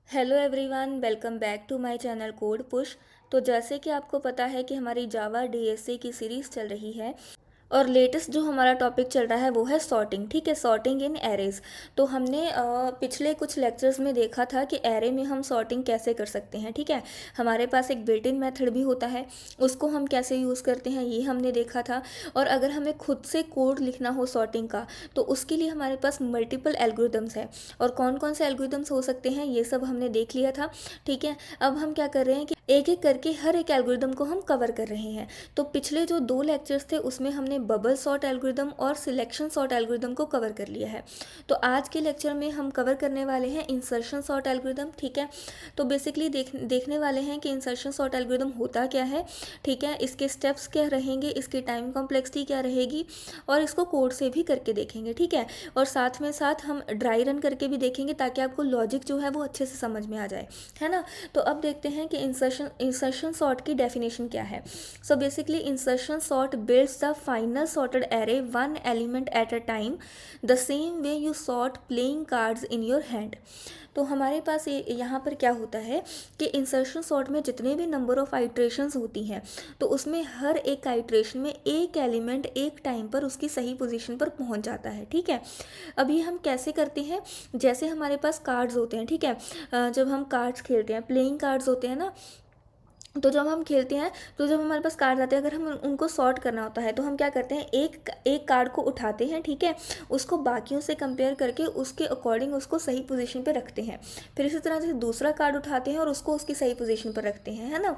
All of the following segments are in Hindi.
Hello everyone, welcome back to my channel code push. तो जैसे कि आपको पता है कि हमारी जावा डीएसए की सीरीज़ चल रही है और लेटेस्ट जो हमारा टॉपिक चल रहा है वो है सॉर्टिंग। ठीक है, सॉर्टिंग इन एरेज। तो हमने पिछले कुछ लेक्चर्स में देखा था कि एरे में हम सॉर्टिंग कैसे कर सकते हैं। ठीक है, हमारे पास एक बिल्ट इन मेथड भी होता है, उसको हम कैसे यूज़ करते हैं ये हमने देखा था। और अगर हमें खुद से कोड लिखना हो सॉर्टिंग का तो उसके लिए हमारे पास मल्टीपल एल्गोरिदम्स है और कौन कौन से एल्गोरिदम्स हो सकते हैं ये सब हमने देख लिया था। ठीक है, अब हम क्या कर रहे हैं कि एक एक करके हर एक एल्गोरिदम को हम कवर कर रहे हैं। तो पिछले जो 2 लेक्चर्स थे उसमें हमने बबल सॉर्ट एल्गोरिदम और सिलेक्शन सॉर्ट एल्गोरिदम को कवर कर लिया है। तो आज के लेक्चर में हम कवर करने वाले हैं इंसर्शन सॉर्ट एल्गोरिदम। ठीक है, तो बेसिकली देखने वाले हैं कि इंसर्शन सॉर्ट एल्गोरिदम होता क्या है। ठीक है, इसके स्टेप्स क्या रहेंगे, इसकी टाइम कॉम्प्लेक्सिटी क्या रहेगी और इसको कोड से भी करके देखेंगे। ठीक है, और साथ में साथ हम ड्राई रन करके भी देखेंगे ताकि आपको लॉजिक जो है वो अच्छे से समझ में आ जाए, है ना। तो अब देखते हैं कि इंसर्शन सॉर्ट की डेफिनेशन क्या है। So basically insertion sort builds the final sorted array one element at a time the same way you sort playing cards in your hand. तो हमारे पास यहाँ पर क्या होता है कि इंसर्शन सॉर्ट में जितने भी नंबर ऑफ आइट्रेशंस होती हैं तो उसमें हर एक आइट्रेशन में एक एलिमेंट एक टाइम पर उसकी सही पोजीशन पर पहुँच जाता है। ठीक है, अब ये हम कैसे करते हैं, जैसे हमारे पास कार्ड्स होते हैं। ठीक है, जब हम कार्ड्स खेलते हैं, प्लेइंग कार्ड्स होते हैं ना, तो जब हम खेलते हैं तो जब हमारे पास कार्ड आते हैं अगर हम उनको सॉर्ट करना होता है तो हम क्या करते हैं, एक एक कार्ड को उठाते हैं। ठीक है, उसको बाकियों से कंपेयर करके उसके अकॉर्डिंग उसको सही पोजीशन पे रखते हैं। फिर इसी तरह से दूसरा कार्ड उठाते हैं और उसको उसकी सही पोजीशन पर रखते हैं, है ना।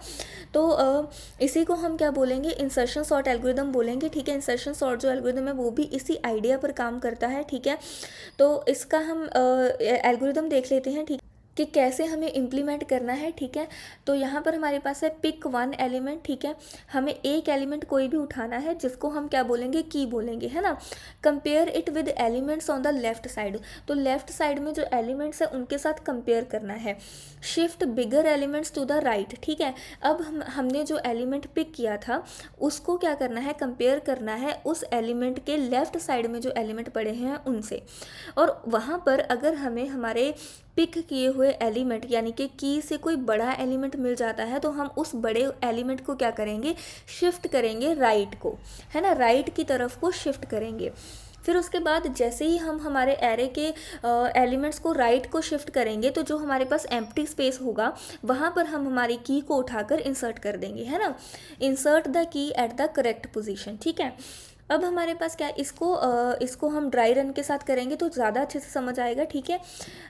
तो इसी को हम क्या बोलेंगे, इंसर्शन सॉर्ट एल्गोरिदम बोलेंगे। ठीक है, इंसर्शन सॉर्ट जो एल्गोरिदम है वो भी इसी आइडिया पर काम करता है। ठीक है, तो इसका हम एल्गोरिदम देख लेते हैं। ठीक कि कैसे हमें इम्प्लीमेंट करना है। ठीक है, तो यहाँ पर हमारे पास है पिक वन एलिमेंट। ठीक है, हमें एक एलिमेंट कोई भी उठाना है जिसको हम क्या बोलेंगे, की बोलेंगे, है ना। Compare it with elements on the left side. तो लेफ्ट साइड में जो एलिमेंट्स है उनके साथ कंपेयर करना है। Shift bigger elements to the right. ठीक है, अब हमने जो एलिमेंट पिक किया था उसको क्या करना है, कंपेयर करना है उस एलिमेंट के लेफ्ट साइड में जो एलिमेंट पड़े हैं उनसे। और वहाँ पर अगर हमें हमारे पिक किए हुए एलिमेंट यानी कि की से कोई बड़ा एलिमेंट मिल जाता है तो हम उस बड़े एलिमेंट को क्या करेंगे, शिफ्ट करेंगे राइट को, है ना, राइट की तरफ को शिफ्ट करेंगे। फिर उसके बाद जैसे ही हम हमारे एरे के एलिमेंट्स को राइट को शिफ्ट करेंगे तो जो हमारे पास एम्प्टी स्पेस होगा वहाँ पर हम हमारी की को उठाकर इंसर्ट कर देंगे, है ना। Insert the key at the correct position. ठीक है, अब हमारे पास क्या है, इसको हम ड्राई रन के साथ करेंगे तो ज़्यादा अच्छे से समझ आएगा। ठीक है,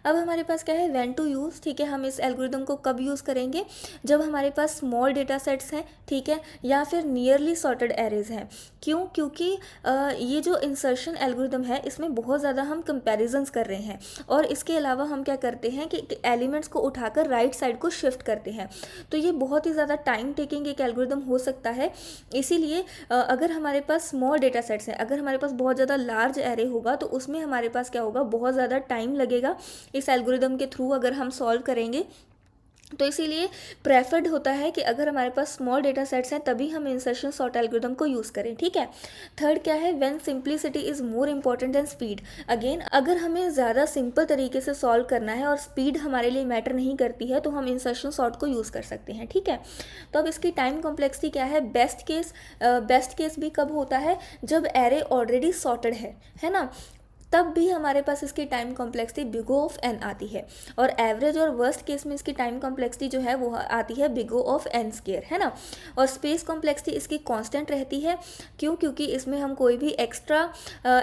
अब हमारे पास क्या है, व्हेन टू यूज़। ठीक है, हम इस एल्गोरिदम को कब यूज़ करेंगे, जब हमारे पास स्मॉल डेटा सेट्स हैं। ठीक है, या फिर नियरली सॉर्टेड एरेज हैं। क्यों, क्योंकि ये जो इंसर्शन एल्गोरिदम है इसमें बहुत ज़्यादा हम कंपैरिजंस कर रहे हैं और इसके अलावा हम क्या करते हैं कि एलिमेंट्स को उठाकर राइट साइड को शिफ्ट करते हैं। तो ये बहुत ही ज़्यादा टाइम टेकिंग एक एल्गोरिदम हो सकता है। इसीलिए अगर हमारे पास स्मॉल डेटा सेट्स हैं, अगर हमारे पास बहुत ज़्यादा लार्ज एरे होगा तो उसमें हमारे पास क्या होगा, बहुत ज़्यादा टाइम लगेगा इस एल्गोरिदम के थ्रू अगर हम सॉल्व करेंगे। तो इसीलिए प्रेफर्ड होता है कि अगर हमारे पास स्मॉल डेटा सेट्स हैं तभी हम इंसर्शन सॉर्ट एल्गोरिदम को यूज़ करें। ठीक है, थर्ड क्या है, when simplicity is more important than speed. Again अगर हमें ज़्यादा सिंपल तरीके से सॉल्व करना है और स्पीड हमारे लिए मैटर नहीं करती है तो हम इंसर्शन सॉर्ट को यूज़ कर सकते हैं। ठीक है, तो अब इसकी टाइम कॉम्प्लेक्सिटी क्या है, बेस्ट केस भी कब होता है, जब एरे ऑलरेडी सॉर्टेड है ना, तब भी हमारे पास इसकी time complexity big of N आती है। और एवरेज और वर्स्ट केस में इसकी टाइम कॉम्प्लेक्सिटी जो है वो आती है बिग ऑफ एन स्केयर, है ना। और स्पेस कॉम्प्लेक्सिटी इसकी कांस्टेंट रहती है। क्यों, क्योंकि इसमें हम कोई भी एक्स्ट्रा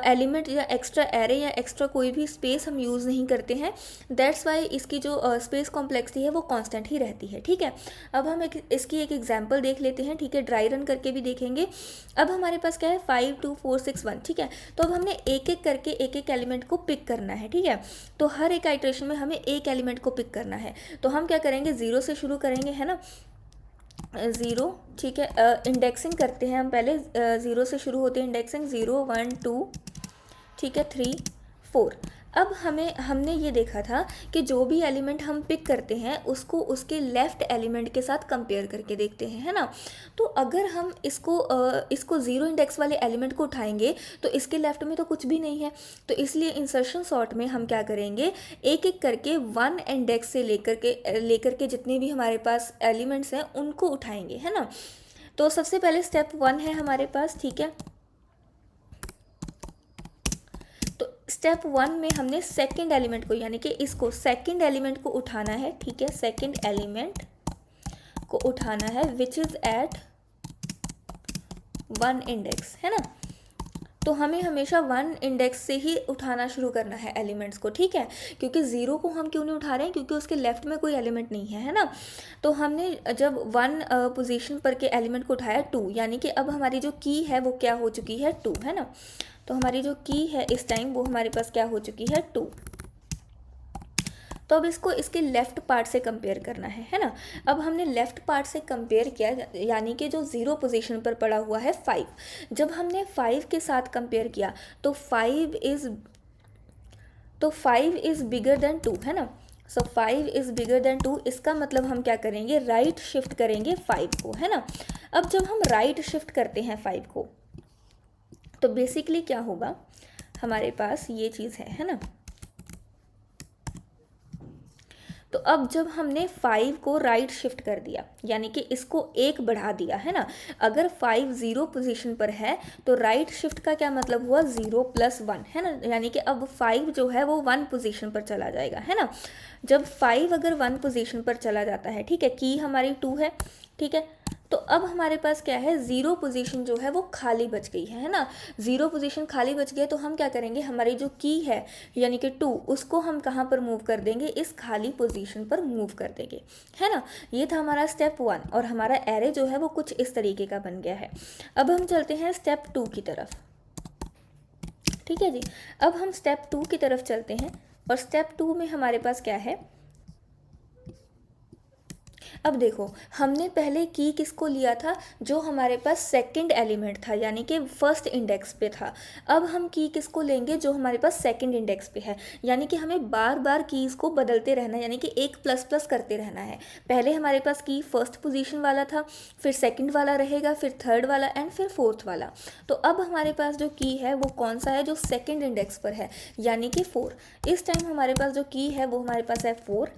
एलिमेंट या एक्स्ट्रा एरे या एक्स्ट्रा कोई भी स्पेस हम यूज़ नहीं करते हैं। दैट्स वाई इसकी जो स्पेस कॉम्प्लेक्सिटी है वो कांस्टेंट ही रहती है। ठीक है, अब हम इसकी एक एग्जाम्पल देख लेते हैं। ठीक है, ड्राई रन करके भी देखेंगे। अब हमारे पास क्या है, 5 2 4 6 1। ठीक है, तो अब हमने एक एक करके एक एक एलिमेंट को पिक करना है। ठीक है, तो हर एक आइट्रेशन में हमें एक एलिमेंट को पिक करना है। तो हम क्या करेंगे, ज़ीरो से शुरू करेंगे, है ना, ज़ीरो। ठीक है, इंडेक्सिंग करते हैं हम पहले, ज़ीरो से शुरू होती है इंडेक्सिंग, 0 1 2, ठीक है, 3 4। अब हमने ये देखा था कि जो भी एलिमेंट हम पिक करते हैं उसको उसके लेफ़्ट एलिमेंट के साथ कंपेयर करके देखते हैं, है ना। तो अगर हम इसको ज़ीरो इंडेक्स वाले एलिमेंट को उठाएंगे तो इसके लेफ़्ट में तो कुछ भी नहीं है, तो इसलिए इंसर्शन सॉर्ट में हम क्या करेंगे, एक एक करके वन इंडेक्स से लेकर के जितने भी हमारे पास एलिमेंट्स हैं उनको उठाएंगे, है ना। तो सबसे पहले स्टेप 1 है हमारे पास, ठीक है। तो स्टेप 1 में हमने सेकंड एलिमेंट को यानी कि इसको सेकंड एलिमेंट को उठाना है, ठीक है। सेकंड एलिमेंट को उठाना है विच इज़ एट 1 इंडेक्स, है ना। तो हमें हमेशा 1 इंडेक्स से ही उठाना शुरू करना है एलिमेंट्स को, ठीक है। क्योंकि ज़ीरो को हम क्यों नहीं उठा रहे हैं, क्योंकि उसके लेफ़्ट में कोई एलिमेंट नहीं है, है ना। तो हमने जब 1 पोजीशन पर के एलिमेंट को उठाया 2, यानी कि अब हमारी जो की है वो क्या हो चुकी है, 2, है ना। तो हमारी जो की है इस टाइम वो हमारे पास क्या हो चुकी है, 2। तो अब इसको इसके लेफ़्ट पार्ट से कंपेयर करना है ना। अब हमने लेफ़्ट पार्ट से कंपेयर किया, यानी कि जो ज़ीरो पोजीशन पर पड़ा हुआ है 5, जब हमने 5 के साथ कंपेयर किया तो 5 इज़ बिगर देन 2, है ना। सो 5 इज़ बिगर देन 2, इसका मतलब हम क्या करेंगे, राइट शिफ्ट करेंगे 5 को, है ना। अब जब हम राइट शिफ्ट करते हैं 5 को तो बेसिकली क्या होगा, हमारे पास ये चीज़ है ना। तो अब जब हमने 5 को राइट शिफ्ट कर दिया, यानी कि इसको 1 बढ़ा दिया, है ना। अगर 5 ज़ीरो पोजीशन पर है तो राइट शिफ्ट का क्या मतलब हुआ, 0 + 1, है ना। यानी कि अब 5 जो है वो 1 पोजीशन पर चला जाएगा, है ना। जब 5 अगर 1 पोजीशन पर चला जाता है, ठीक है, की हमारी 2 है, ठीक है। तो अब हमारे पास क्या है, ज़ीरो पोजीशन जो है वो खाली बच गई है ना। ज़ीरो पोजीशन खाली बच गया तो हम क्या करेंगे, हमारी जो की है यानी कि 2, उसको हम कहाँ पर मूव कर देंगे, इस खाली पोजीशन पर मूव कर देंगे, है ना। ये था हमारा स्टेप 1 और हमारा एरे जो है वो कुछ इस तरीके का बन गया है। अब हम चलते हैं स्टेप 2 की तरफ, ठीक है जी। अब हम स्टेप 2 की तरफ चलते हैं और स्टेप 2 में हमारे पास क्या है, अब देखो हमने पहले की किसको लिया था, जो हमारे पास सेकंड एलिमेंट था यानी कि फर्स्ट इंडेक्स पे था। अब हम की किसको लेंगे, जो हमारे पास सेकंड इंडेक्स पे है, यानी कि हमें बार बार कीज़ को बदलते रहना है, यानी कि एक प्लस प्लस करते रहना है। पहले हमारे पास की फर्स्ट पोजीशन वाला था, फिर सेकंड वाला रहेगा, फिर थर्ड वाला एंड फिर फोर्थ वाला। तो अब हमारे पास जो की है वो कौन सा है, जो सेकंड इंडेक्स पर है, यानी कि 4। इस टाइम हमारे पास जो की है वो हमारे पास है 4,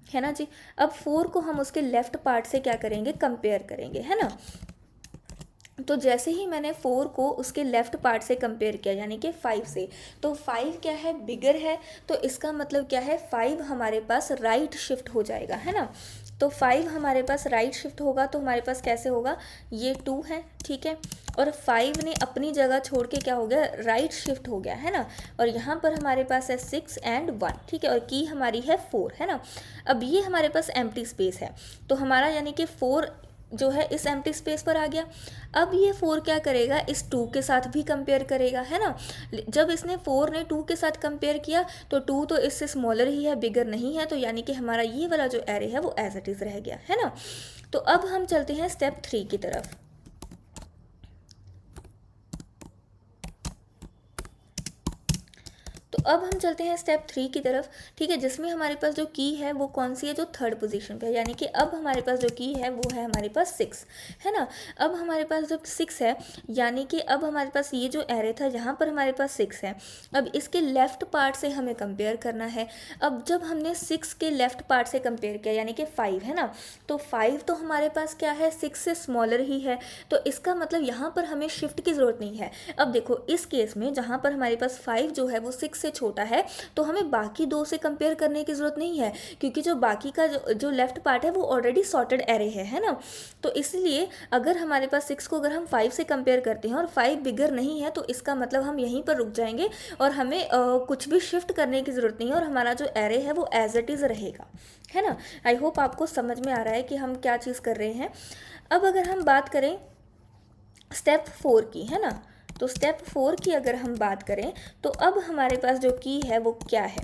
है ना जी। अब 4 को हम उसके लेफ्ट पार्ट से क्या करेंगे, कंपेयर करेंगे, है ना। तो जैसे ही मैंने 4 को उसके लेफ्ट पार्ट से कंपेयर किया यानी कि 5 से, तो 5 क्या है, बिगर है, तो इसका मतलब क्या है, 5 हमारे पास राइट शिफ्ट हो जाएगा, है ना। तो 5 हमारे पास राइट शिफ्ट होगा तो हमारे पास कैसे होगा, ये 2 है, ठीक है, और 5 ने अपनी जगह छोड़ के क्या हो गया, राइट शिफ्ट हो गया, है ना। और यहाँ पर हमारे पास है 6 एंड 1, ठीक है, और की हमारी है 4, है ना। अब ये हमारे पास एम्प्टी स्पेस है, तो हमारा यानी कि 4 जो है इस एम्प्टी स्पेस पर आ गया। अब ये 4 क्या करेगा, इस 2 के साथ भी कंपेयर करेगा, है ना। जब इसने 4 ने 2 के साथ कंपेयर किया तो 2 तो इससे स्मॉलर ही है, बिगर नहीं है, तो यानी कि हमारा ये वाला जो एरे है वो एज इट इज़ रह गया, है ना। तो अब हम चलते हैं स्टेप 3 की तरफ। तो अब हम चलते हैं स्टेप 3 की तरफ, ठीक है, जिसमें हमारे पास जो की है वो कौन सी है, जो थर्ड पोजीशन पे है, यानी कि अब हमारे पास जो की है वो है हमारे पास 6, है ना। अब हमारे पास जब 6 है, यानी कि अब हमारे पास ये जो एरे था यहाँ पर हमारे पास 6 है, अब इसके लेफ्ट पार्ट से हमें कंपेयर करना है। अब जब हमने 6 के लेफ्ट पार्ट से कंपेयर किया यानी कि 5, है ना, तो 5 तो हमारे पास क्या है, 6 से स्मॉलर ही है, तो इसका मतलब यहाँ पर हमें शिफ्ट की ज़रूरत नहीं है। अब देखो इस केस में जहाँ पर हमारे पास 5 जो है वो 6 से छोटा है, तो हमें बाकी 2 से कंपेयर करने की ज़रूरत नहीं है, क्योंकि जो बाकी का जो लेफ्ट पार्ट है वो ऑलरेडी सॉर्टेड एरे है ना। तो इसलिए अगर हमारे पास 6 को अगर हम 5 से कंपेयर करते हैं और 5 बिगर नहीं है, तो इसका मतलब हम यहीं पर रुक जाएंगे और हमें कुछ भी शिफ्ट करने की ज़रूरत नहीं है और हमारा जो एरे है वो एज इट इज़ रहेगा, है ना। आई होप आपको समझ में आ रहा है कि हम क्या चीज़ कर रहे हैं। अब अगर हम बात करें स्टेप 4 की, है ना, तो स्टेप 4 की अगर हम बात करें तो अब हमारे पास जो की है वो क्या है,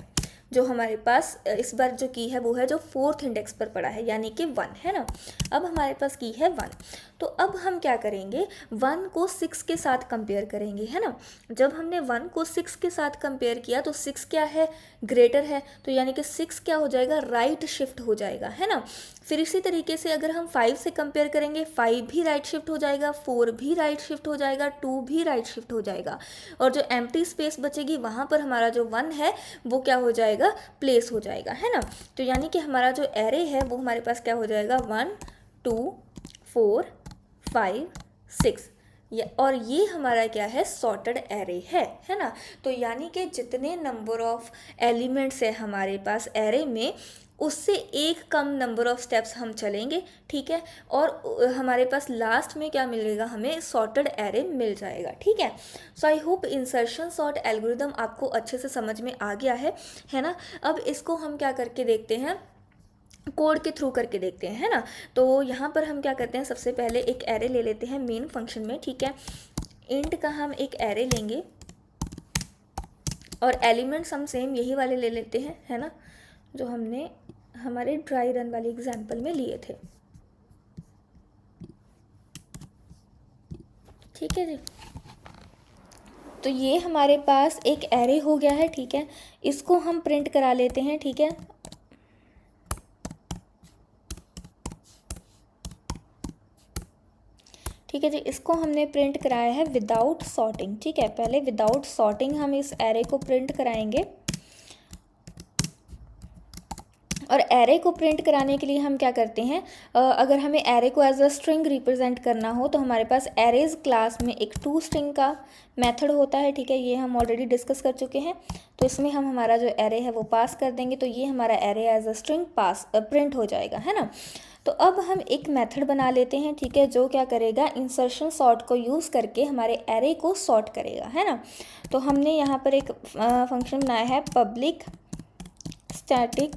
जो हमारे पास इस बार जो की है वो है जो 4th इंडेक्स पर पड़ा है यानी कि 1, है ना। अब हमारे पास की है 1। तो अब हम क्या करेंगे, 1 को 6 के साथ कंपेयर करेंगे, है ना। जब हमने 1 को 6 के साथ कंपेयर किया तो 6 क्या है, ग्रेटर है, तो यानी कि 6 क्या हो जाएगा, राइट शिफ्ट हो जाएगा, है ना। फिर इसी तरीके से अगर हम 5 से कंपेयर करेंगे, 5 भी राइट शिफ्ट हो जाएगा, 4 भी राइट शिफ्ट हो जाएगा, 2 भी राइट शिफ्ट हो जाएगा, और जो एम्प्टी स्पेस बचेगी वहाँ पर हमारा जो 1 है वो क्या हो जाएगा, प्लेस हो जाएगा, है ना। तो यानी कि हमारा जो एरे है वो हमारे पास क्या हो जाएगा, 1 2 4 5 6, और ये हमारा क्या है, सॉर्टेड एरे है ना। तो यानी कि जितने नंबर ऑफ एलिमेंट्स है हमारे पास एरे में, उससे एक कम नंबर ऑफ स्टेप्स हम चलेंगे, ठीक है, और हमारे पास लास्ट में क्या मिलेगा, हमें सॉर्टेड एरे मिल जाएगा, ठीक है। So I hope insertion sort algorithm आपको अच्छे से समझ में आ गया है ना। अब इसको हम क्या करके देखते हैं, कोड के थ्रू करके देखते हैं, है ना। तो यहाँ पर हम क्या करते हैं, सबसे पहले एक एरे ले लेते हैं मेन फंक्शन में, ठीक है। इंट का हम एक एरे लेंगे और एलिमेंट्स हम सेम यही वाले ले लेते हैं, है ना, जो हमने हमारे ड्राई रन वाले एग्जाम्पल में लिए थे, ठीक है जी। तो ये हमारे पास एक एरे हो गया है, ठीक है। इसको हम प्रिंट करा लेते हैं, ठीक है। ठीक है जी, इसको हमने प्रिंट कराया है विदाउट सॉर्टिंग, ठीक है। पहले विदाउट सॉर्टिंग हम इस एरे को प्रिंट कराएंगे, और एरे को प्रिंट कराने के लिए हम क्या करते हैं, अगर हमें एरे को एज अ स्ट्रिंग रिप्रेजेंट करना हो तो हमारे पास एरेज क्लास में एक टू स्ट्रिंग का मेथड होता है, ठीक है। ये हम ऑलरेडी डिस्कस कर चुके हैं। तो इसमें हम हमारा जो एरे है वो पास कर देंगे, तो ये हमारा array as a string print हो जाएगा, है ना। तो अब हम एक मेथड बना लेते हैं, ठीक है, जो क्या करेगा, इंसर्शन सॉर्ट को यूज़ करके हमारे एरे को सॉर्ट करेगा, है ना। तो हमने यहाँ पर एक फंक्शन बनाया है, पब्लिक स्टैटिक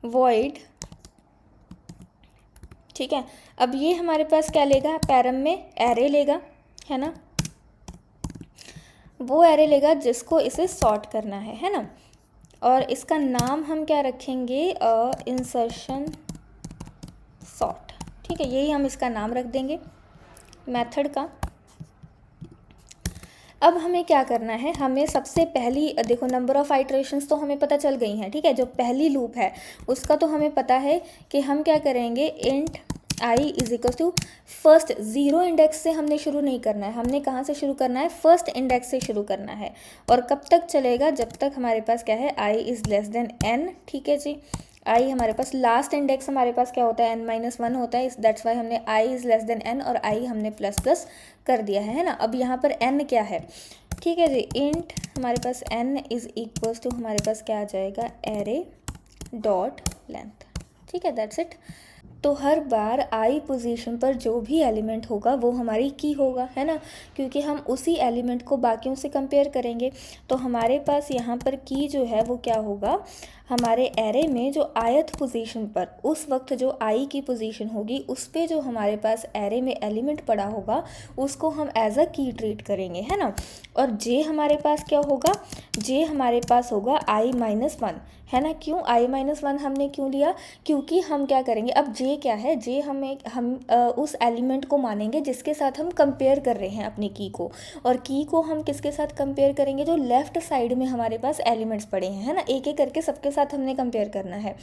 वॉइड, ठीक है। अब ये हमारे पास क्या लेगा, पैरम में एरे लेगा, है ना, वो एरे लेगा जिसको इसे सॉर्ट करना है ना। और इसका नाम हम क्या रखेंगे, इंसर्शन सॉर्ट, ठीक है, यही हम इसका नाम रख देंगे मेथड का। अब हमें क्या करना है, हमें सबसे पहली देखो नंबर ऑफ़ आइटरेशंस तो हमें पता चल गई हैं, ठीक है। जो पहली लूप है उसका तो हमें पता है कि हम क्या करेंगे, int i is equal to first, zero index से हमने शुरू नहीं करना है, हमने कहाँ से शुरू करना है, फर्स्ट इंडेक्स से शुरू करना है। और कब तक चलेगा, जब तक हमारे पास क्या है, I is less than N, ठीक है जी। आई हमारे पास लास्ट इंडेक्स हमारे पास क्या होता है, n-1 होता है, दैट्स वाई हमने I is less than N और आई हमने प्लस प्लस कर दिया है ना। अब यहाँ पर n क्या है, ठीक है जी, इंट हमारे पास n इज़ इक्वल्स टू हमारे पास क्या आ जाएगा, एरे डॉट लेंथ, ठीक है, दैट्स इट। तो हर बार आई पोजीशन पर जो भी एलिमेंट होगा वो हमारी की होगा, है ना, क्योंकि हम उसी एलिमेंट को बाकियों से कंपेयर करेंगे। तो हमारे पास यहाँ पर की जो है वो क्या होगा, हमारे एरे में जो आयत पोजीशन पर उस वक्त जो आई की पोजीशन होगी उस पे जो हमारे पास एरे में एलिमेंट पड़ा होगा उसको हम एज अ की ट्रीट करेंगे, है ना। और जे हमारे पास क्या होगा, जे हमारे पास होगा i-1, है ना। क्यों i-1 हमने क्यों लिया, क्योंकि हम क्या करेंगे, अब जे क्या है, जे हम उस एलिमेंट को मानेंगे जिसके साथ हम कंपेयर कर रहे हैं अपनी की को, और की को हम किसके साथ कंपेयर करेंगे, जो लेफ़्ट साइड में हमारे पास एलिमेंट्स पड़े हैं, है ना। एक एक करके सबके साथ हमने कंपेयर करना है।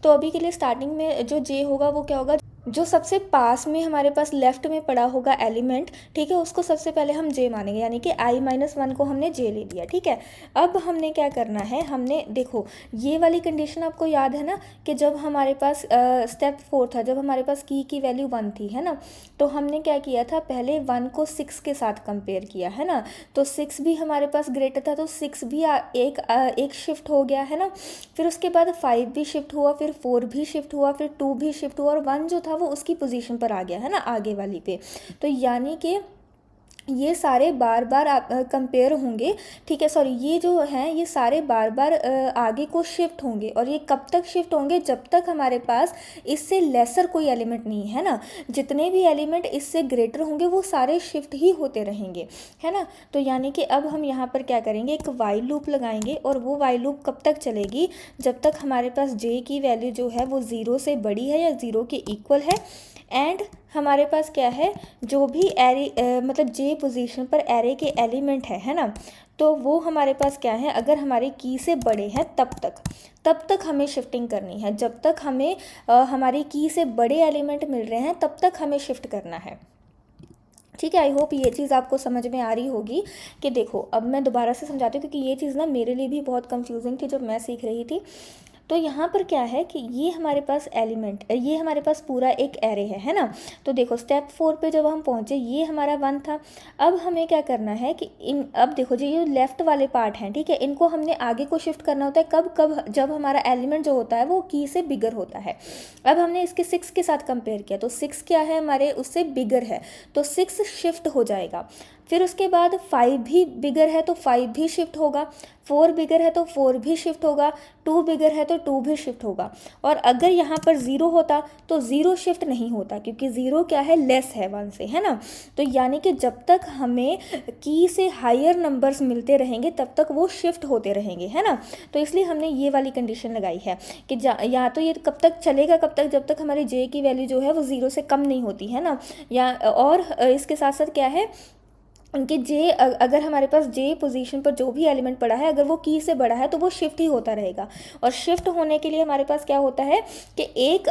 तो अभी के लिए स्टार्टिंग में जो जे होगा वो क्या होगा, जो सबसे पास में हमारे पास लेफ्ट में पड़ा होगा एलिमेंट, ठीक है, उसको सबसे पहले हम जे मानेंगे, यानी कि i-1 को हमने जे ले लिया, ठीक है। अब हमने क्या करना है, हमने देखो ये वाली कंडीशन आपको याद है ना, कि जब हमारे पास स्टेप 4 था, जब हमारे पास की वैल्यू 1 थी, है ना, तो हमने क्या किया था, पहले 1 को 6 के साथ कंपेयर किया, है ना। तो 6 भी हमारे पास ग्रेटर था, तो 6 भी एक शिफ्ट हो गया, है ना। फिर उसके बाद 5 भी शिफ्ट हुआ, फिर 4 भी शिफ्ट हुआ, फिर 2 भी शिफ्ट हुआ, और 1 जो था वो उसकी पोजीशन पर आ गया, है ना, आगे वाली पे। तो यानी कि ये सारे बार बार कंपेयर होंगे, ठीक है, सॉरी, ये जो हैं ये सारे बार बार आगे को शिफ्ट होंगे। और ये कब तक शिफ्ट होंगे? जब तक हमारे पास इससे लेसर कोई एलिमेंट नहीं है ना। जितने भी एलिमेंट इससे ग्रेटर होंगे वो सारे शिफ्ट ही होते रहेंगे, है ना। तो यानी कि अब हम यहाँ पर क्या करेंगे, एक वाइल लूप लगाएंगे, और वो वाइल लूप कब तक चलेगी? जब तक हमारे पास जे की वैल्यू जो है वो ज़ीरो से बड़ी है या ज़ीरो के इक्वल है। एंड हमारे पास क्या है, जो भी एरे मतलब जे पोजीशन पर एरे के एलिमेंट है ना, तो वो हमारे पास क्या है, अगर हमारी की से बड़े हैं तब तक हमें शिफ्टिंग करनी है। जब तक हमें हमारी की से बड़े एलिमेंट मिल रहे हैं तब तक हमें शिफ्ट करना है, ठीक है। आई होप ये चीज़ आपको समझ में आ रही होगी। कि देखो अब मैं दोबारा से समझाती हूँ, क्योंकि ये चीज़ ना मेरे लिए भी बहुत कंफ्यूजिंग थी जब मैं सीख रही थी। तो यहाँ पर क्या है कि ये हमारे पास एलिमेंट, ये हमारे पास पूरा एक एरे है ना। तो देखो स्टेप 4 पे जब हम पहुँचे, ये हमारा 1 था। अब हमें क्या करना है कि अब देखो जी, ये लेफ़्ट वाले पार्ट हैं, ठीक है, इनको हमने आगे को शिफ्ट करना होता है। कब कब? जब हमारा एलिमेंट जो होता है वो की से बिगर होता है। अब हमने इसके 6 के साथ कंपेयर किया, तो 6 क्या है हमारे, उससे बिगर है, तो 6 शिफ्ट हो जाएगा। फिर उसके बाद 5 भी बिगर है तो 5 भी शिफ्ट होगा, 4 बिगर है तो 4 भी शिफ्ट होगा, 2 बिगर है तो 2 भी शिफ्ट होगा। और अगर यहाँ पर 0 होता तो 0 शिफ्ट नहीं होता, क्योंकि 0 क्या है, लेस है 1 से, है ना। तो यानी कि जब तक हमें की से हायर नंबर्स मिलते रहेंगे तब तक वो शिफ्ट होते रहेंगे, है ना। तो इसलिए हमने ये वाली कंडीशन लगाई है कि या तो ये कब तक चलेगा, कब तक, जब तक हमारी जे की वैल्यू जो है वो 0 से कम नहीं होती, है ना। या और इसके साथ साथ क्या है कि जे, अगर हमारे पास जे पोजीशन पर जो भी एलिमेंट पड़ा है, अगर वो की से बड़ा है तो वो शिफ्ट ही होता रहेगा। और शिफ्ट होने के लिए हमारे पास क्या होता है कि एक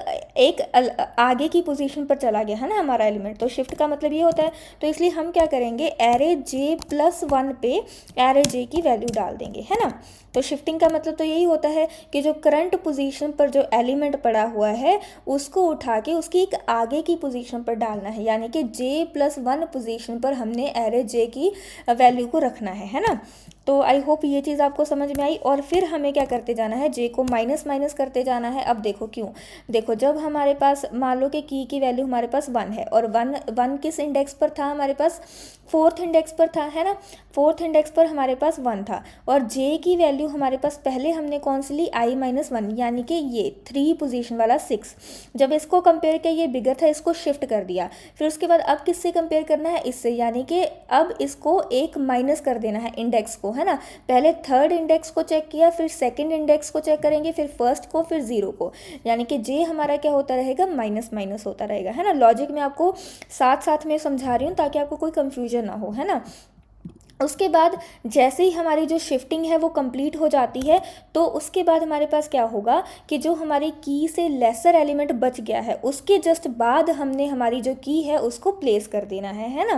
आगे की पोजीशन पर चला गया, है ना, हमारा एलिमेंट। तो शिफ्ट का मतलब ये होता है। तो इसलिए हम क्या करेंगे, एरे जे प्लस 1 पे एरे जे की वैल्यू डाल देंगे, है ना। तो शिफ्टिंग का मतलब तो यही होता है कि जो करंट पोजीशन पर जो एलिमेंट पड़ा हुआ है उसको उठा के उसकी एक आगे की पोजीशन पर डालना है। यानी कि जे प्लस 1 पोजीशन पर हमने एरे जे की वैल्यू को रखना है ना। तो आई होप ये चीज़ आपको समझ में आई। और फिर हमें क्या करते जाना है, जे को माइनस माइनस करते जाना है। अब देखो क्यों, देखो जब हमारे पास मान लो कि की वैल्यू हमारे पास 1 है, और 1 किस इंडेक्स पर था, हमारे पास 4th इंडेक्स पर था, है ना। 4th इंडेक्स पर हमारे पास 1 था, और जे की वैल्यू हमारे पास पहले हमने कौन सी ली, i-1, यानी कि ये 3 पोजीशन वाला 6। जब इसको कंपेयर किया, ये बिगर था, इसको शिफ्ट कर दिया। फिर उसके बाद अब किससे कंपेयर करना है, इससे, यानी कि अब इसको एक माइनस कर देना है इंडेक्स को, है ना। पहले 3rd इंडेक्स को चेक किया, फिर 2nd इंडेक्स को चेक करेंगे, फिर 1st को, फिर 0 को। यानी कि जे हमारा क्या होता रहेगा, माइनस माइनस होता रहेगा, है ना। लॉजिक में आपको साथ साथ में समझा रही हूँ ताकि आपको कोई कंफ्यूजन ना हो, है ना। उसके बाद जैसे ही हमारी जो शिफ्टिंग है वो कंप्लीट हो जाती है, तो उसके बाद हमारे पास क्या होगा कि जो हमारी की से लेसर एलिमेंट बच गया है उसके जस्ट बाद हमने हमारी जो की है उसको प्लेस कर देना है ना।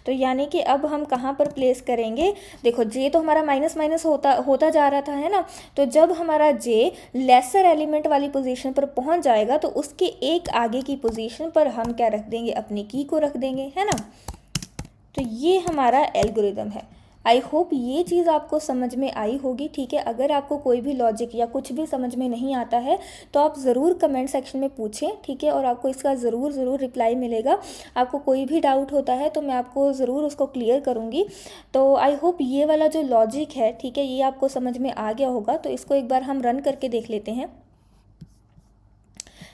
तो यानी कि अब हम कहाँ पर प्लेस करेंगे, देखो जे तो हमारा माइनस माइनस होता जा रहा था, है ना। तो जब हमारा जे लेसर एलिमेंट वाली पोजीशन पर पहुँच जाएगा तो उसके एक आगे की पोजीशन पर हम क्या रख देंगे, अपनी की को रख देंगे, है ना। तो ये हमारा एल्गोरिदम है। आई होप ये चीज़ आपको समझ में आई होगी, ठीक है। अगर आपको कोई भी लॉजिक या कुछ भी समझ में नहीं आता है तो आप ज़रूर कमेंट सेक्शन में पूछें, ठीक है, और आपको इसका ज़रूर रिप्लाई मिलेगा। आपको कोई भी डाउट होता है तो मैं आपको ज़रूर उसको क्लियर करूँगी। तो आई होप ये वाला जो लॉजिक है, ठीक है, ये आपको समझ में आ गया होगा। तो इसको एक बार हम रन करके देख लेते हैं।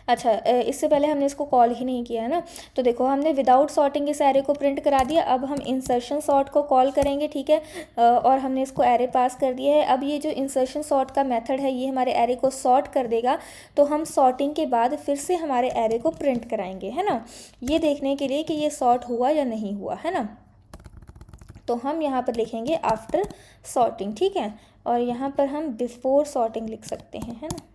अच्छा, इससे पहले हमने इसको कॉल ही नहीं किया है ना। तो देखो हमने विदाउट सॉर्टिंग इस एरे को प्रिंट करा दिया। अब हम इंसर्शन सॉर्ट को कॉल करेंगे, ठीक है, और हमने इसको एरे पास कर दिया है। अब ये जो इंसर्शन सॉर्ट का मेथड है ये हमारे एरे को सॉर्ट कर देगा। तो हम सॉर्टिंग के बाद फिर से हमारे एरे को प्रिंट कराएंगे, है ना, ये देखने के लिए कि ये सॉर्ट हुआ या नहीं हुआ, है ना। तो हम यहाँ पर लिखेंगे आफ्टर सॉर्टिंग, ठीक है, और यहाँ पर हम बिफोर सॉर्टिंग लिख सकते हैं, है ना।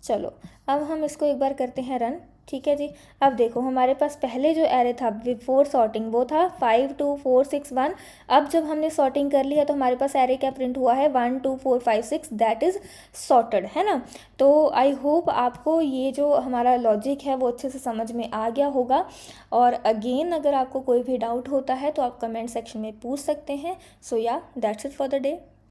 चलो अब हम इसको एक बार करते हैं रन, ठीक है जी। अब देखो हमारे पास पहले जो एरे था बिफोर सॉर्टिंग वो था 5 2 4 6 1। अब जब हमने सॉर्टिंग कर लिया तो हमारे पास एरे क्या प्रिंट हुआ है, 1 2 4 5 6, दैट इज़ सॉर्टेड, है ना। तो आई होप आपको ये जो हमारा लॉजिक है वो अच्छे से समझ में आ गया होगा। और अगेन अगर आपको कोई भी डाउट होता है तो आप कमेंट सेक्शन में पूछ सकते हैं। सो या that's it for the day.